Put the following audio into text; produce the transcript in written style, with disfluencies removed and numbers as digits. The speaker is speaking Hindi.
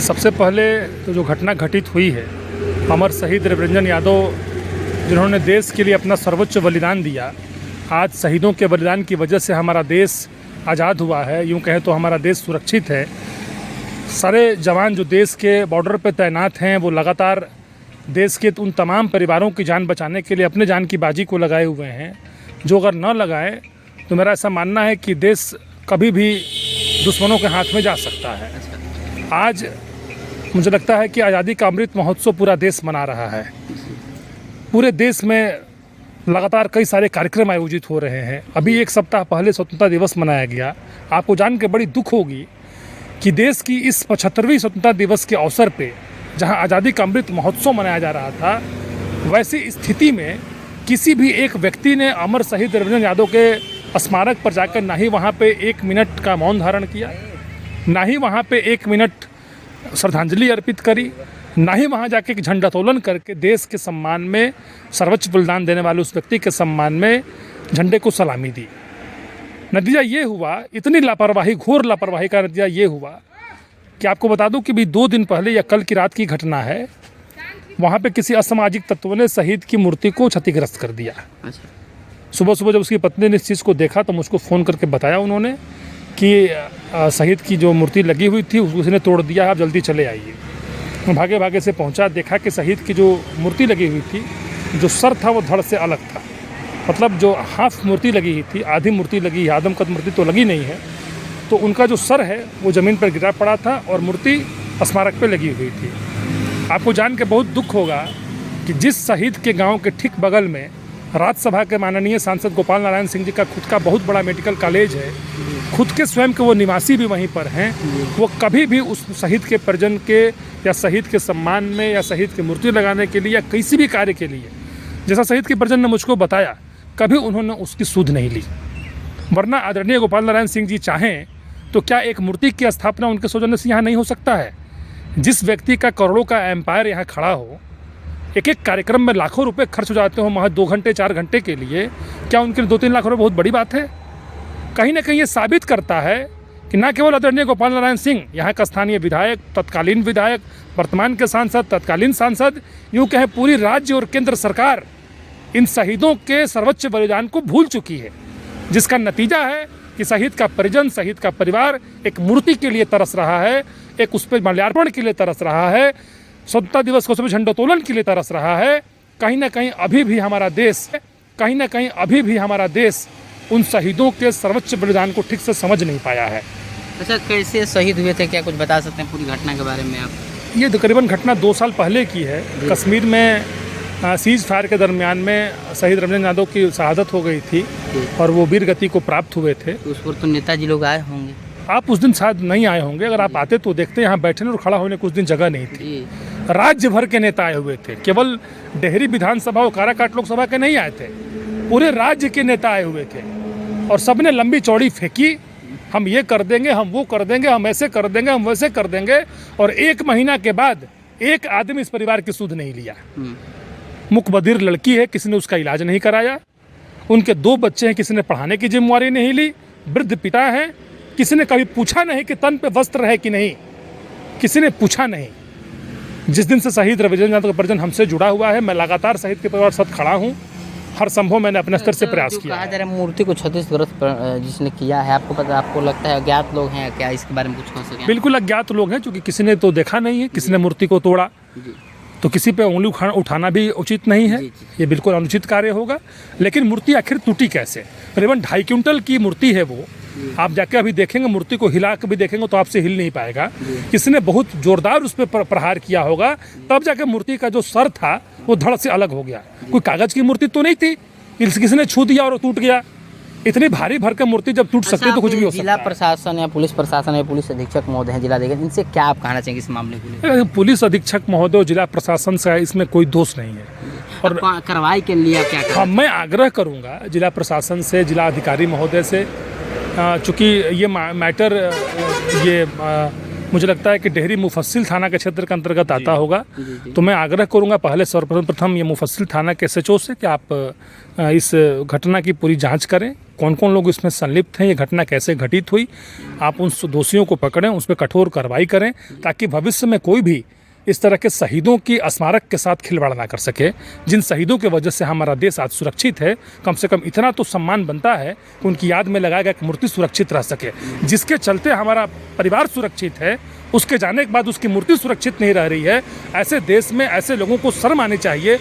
सबसे पहले तो जो घटना घटित हुई है, अमर शहीद रविरंजन यादव जिन्होंने देश के लिए अपना सर्वोच्च बलिदान दिया, आज शहीदों के बलिदान की वजह से हमारा देश आज़ाद हुआ है। यूँ कहें तो हमारा देश सुरक्षित है। सारे जवान जो देश के बॉर्डर पर तैनात हैं वो लगातार देश के उन तमाम परिवारों की जान बचाने के लिए अपने जान की बाजी को लगाए हुए हैं, जो अगर न लगाए तो मेरा ऐसा मानना है कि देश कभी भी दुश्मनों के हाथ में जा सकता है। आज मुझे लगता है कि आज़ादी का अमृत महोत्सव पूरा देश मना रहा है। पूरे देश में लगातार कई सारे कार्यक्रम आयोजित हो रहे हैं। अभी एक सप्ताह पहले स्वतंत्रता दिवस मनाया गया। आपको जान के बड़ी दुख होगी कि देश की इस 75वीं स्वतंत्रता दिवस के अवसर पे जहां आज़ादी का अमृत महोत्सव मनाया जा रहा था, वैसी स्थिति में किसी भी एक व्यक्ति ने अमर शहीद रविरंजन यादव के स्मारक पर जाकर ना ही वहाँ पे 1 मिनट का मौन धारण किया, ना ही वहाँ पे 1 मिनट श्रद्धांजलि अर्पित करी, ना ही वहाँ जाके एक झंडोत्तोलन करके देश के सम्मान में, सर्वोच्च बलिदान देने वाले उस व्यक्ति के सम्मान में झंडे को सलामी दी। नतीजा ये हुआ, इतनी लापरवाही, घोर लापरवाही का नतीजा ये हुआ कि आपको बता दूं कि भी 2 दिन पहले या कल की रात की घटना है, वहाँ पे किसी असामाजिक तत्वों ने शहीद की मूर्ति को क्षतिग्रस्त कर दिया। सुबह सुबह जब उसकी पत्नी ने इस चीज़ को देखा तो मुझको फ़ोन करके बताया उन्होंने कि शहीद की जो मूर्ति लगी हुई थी उसको उसने तोड़ दिया, आप जल्दी चले आइए। मैं भागे भागे से पहुंचा, देखा कि शहीद की जो मूर्ति लगी हुई थी, जो सर था वो धड़ से अलग था। मतलब जो हाफ मूर्ति लगी हुई थी, आधी मूर्ति लगी, आदमकद मूर्ति तो लगी नहीं है, तो उनका जो सर है वो ज़मीन पर गिरा पड़ा था और मूर्ति स्मारक पे लगी हुई थी। आपको जान के बहुत दुख होगा कि जिस शहीद के गाँव के ठीक बगल में राज्यसभा के माननीय सांसद गोपाल नारायण सिंह जी का खुद का बहुत बड़ा मेडिकल कॉलेज है, खुद के स्वयं के वो निवासी भी वहीं पर हैं, वो कभी भी उस शहीद के परिजन के या शहीद के सम्मान में या शहीद की मूर्ति लगाने के लिए या किसी भी कार्य के लिए, जैसा शहीद के परिजन ने मुझको बताया, कभी उन्होंने उसकी सुध नहीं ली। वरना आदरणीय गोपाल नारायण सिंह जी चाहें तो क्या एक मूर्ति की स्थापना उनके सौजन्य से यहाँ नहीं हो सकता है? जिस व्यक्ति का करोड़ों का एम्पायर यहाँ खड़ा हो, एक एक कार्यक्रम में लाखों रुपए खर्च हो जाते हो महज 2 घंटे 4 घंटे के लिए, क्या उनके लिए 2-3 लाख रुपए बहुत बड़ी बात है? कहीं ना कहीं ये साबित करता है कि न केवल आदरणीय गोपाल नारायण सिंह यहाँ का स्थानीय विधायक, तत्कालीन विधायक, वर्तमान के सांसद, तत्कालीन सांसद, यूँ कहें पूरी राज्य और केंद्र सरकार इन शहीदों के सर्वोच्च बलिदान को भूल चुकी है, जिसका नतीजा है कि शहीद का परिजन, शहीद का परिवार एक मूर्ति के लिए तरस रहा है, एक उस पर माल्यार्पण के लिए तरस रहा है, स्वतंत्रता दिवस को झंडोत्तोलन के लिए तरस रहा है। कहीं ना कहीं अभी भी हमारा देश उन शहीदों के सर्वोच्च बलिदान को ठीक से समझ नहीं पाया है। अच्छा, कैसे शहीद हुए थे, क्या कुछ बता सकते हैं पूरी घटना के बारे में आप? ये तकरीबन घटना 2 साल पहले की है। कश्मीर में सीज फायर के दरमियान में शहीद रविरंजन यादव की शहादत हो गई थी और वो वीर गति को प्राप्त हुए थे। उस पर तो नेताजी लोग आए होंगे। आप उस दिन शायद नहीं आए होंगे, अगर आप आते तो देखते यहाँ बैठने और खड़ा होने कुछ दिन जगह नहीं थी। राज्य भर के नेता आए हुए थे, केवल डेहरी विधानसभा और काराकाट लोकसभा के नहीं आए थे, पूरे राज्य के नेता आए हुए थे और सबने लंबी चौड़ी फेंकी, हम ये कर देंगे, हम वो कर देंगे, हम ऐसे कर देंगे, हम वैसे कर देंगे। और 1 महीना के बाद एक आदमी इस परिवार की सुध नहीं लिया। मुकबधिर लड़की है, किसी ने उसका इलाज नहीं कराया। उनके 2 बच्चे हैं, किसी ने पढ़ाने की जिम्मेवारी नहीं ली। वृद्ध पिता हैं, किसी ने कभी पूछा नहीं कि तन पे वस्त्र है कि नहीं, किसी ने पूछा नहीं। जिस दिन से शहीद रविरंजन यादव का परिजन हमसे जुड़ा हुआ है, मैं लगातार शहीद के परिवार के साथ खड़ा हूँ। हर संभव मैंने अपने स्तर से प्रयास किया। कहा जा रहा है मूर्ति को क्षतिग्रस्त जिसने किया है, आपको पता, आपको लगता है अज्ञात लोग हैं क्या? इसके बारे में कुछ कह सकें? बिल्कुल अज्ञात लोग हैं, क्योंकि किसी ने तो देखा नहीं है, किसी ने मूर्ति को तोड़ा, तो किसी पे उंगली उठाना भी उचित नहीं है। ये बिल्कुल अनुचित कार्य होगा। लेकिन मूर्ति आखिर टूटी कैसे? करीबन 2.5 क्विंटल की मूर्ति है वो। आप जाके अभी देखेंगे, मूर्ति को हिला के भी देखेंगे तो आपसे हिल नहीं पाएगा। किसी ने बहुत जोरदार उस पर प्रहार किया होगा, तब जाके मूर्ति का जो सर था वो धड़ से अलग हो गया। कोई कागज की मूर्ति तो नहीं थी, किसी ने छू दिया और टूट गया। इतनी भारी भरकम मूर्ति जब टूट सकती है तो कुछ भी हो सकता है। जिला प्रशासन या पुलिस प्रशासन या पुलिस अधीक्षक महोदय हैं, जिला अधीक्षक, इनसे क्या आप कहना चाहेंगे इस मामले को लेकर? पुलिस अधीक्षक महोदय और जिला प्रशासन से इसमें कोई दोष नहीं है। और कार्रवाई के लिए आप क्या करें? हाँ, मैं आग्रह करूँगा जिला प्रशासन से, जिला अधिकारी महोदय से, चूँकि ये मैटर ये मुझे लगता है कि डेहरी मुफस्सिल थाना के क्षेत्र के अंतर्गत आता होगा। जी। तो मैं आग्रह करूंगा पहले सर्वप्रथम ये मुफस्सिल थाना के SHO से कि आप इस घटना की पूरी जांच करें, कौन कौन लोग इसमें संलिप्त हैं, ये घटना कैसे घटित हुई, आप उन दोषियों को पकड़ें, उस पर कठोर कार्रवाई करें, ताकि भविष्य में कोई भी इस तरह के शहीदों की स्मारक के साथ खिलवाड़ ना कर सके। जिन शहीदों की वजह से हमारा देश आज सुरक्षित है, कम से कम इतना तो सम्मान बनता है कि उनकी याद में लगाया गया एक मूर्ति सुरक्षित रह सके। जिसके चलते हमारा परिवार सुरक्षित है, उसके जाने के बाद उसकी मूर्ति सुरक्षित नहीं रह रही है। ऐसे देश में ऐसे लोगों को शर्म आनी चाहिए।